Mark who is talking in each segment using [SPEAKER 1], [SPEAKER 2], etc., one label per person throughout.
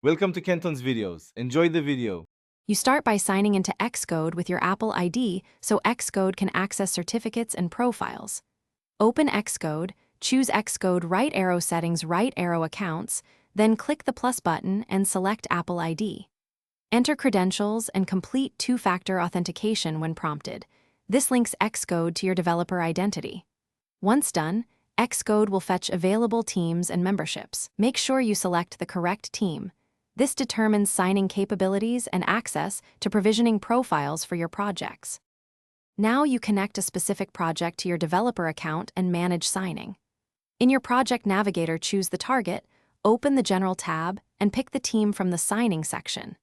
[SPEAKER 1] Welcome to Kenton's videos. Enjoy the video.
[SPEAKER 2] You start by signing into Xcode with your Apple ID so Xcode can access certificates and profiles. Open Xcode, choose Xcode right arrow settings right arrow accounts, then click the plus button and select Apple ID. Enter credentials and complete two-factor authentication when prompted. This links Xcode to your developer identity. Once done, Xcode will fetch available teams and memberships. Make sure you select the correct team. This determines signing capabilities and access to provisioning profiles for your projects. Now you connect a specific project to your developer account and manage signing. In your project navigator, choose the target, open the General tab, and pick the team from the Signing section.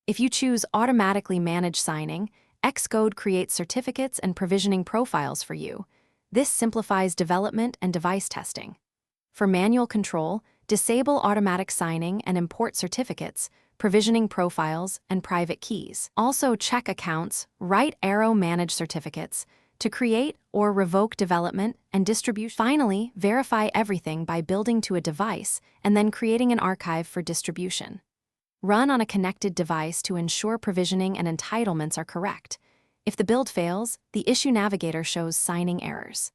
[SPEAKER 2] If you choose Automatically Manage Signing, Xcode creates certificates and provisioning profiles for you. This simplifies development and device testing. For manual control, disable automatic signing and import certificates, provisioning profiles, and private keys. Also check accounts, right arrow manage certificates, to create or revoke development and distribution. Finally, verify everything by building to a device and then creating an archive for distribution. Run on a connected device to ensure provisioning and entitlements are correct. If the build fails, the Issue Navigator shows signing errors.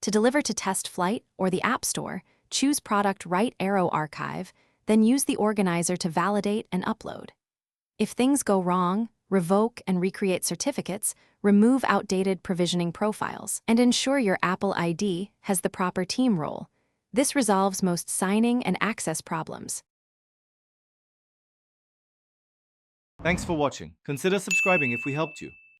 [SPEAKER 2] To deliver to Test Flight or the App Store, choose Product Right Arrow Archive, then use the organizer to validate and upload. If things go wrong, revoke and recreate certificates, remove outdated provisioning profiles, and ensure your Apple ID has the proper team role. This resolves most signing and access problems.
[SPEAKER 1] Thanks for watching. Consider subscribing if we helped you.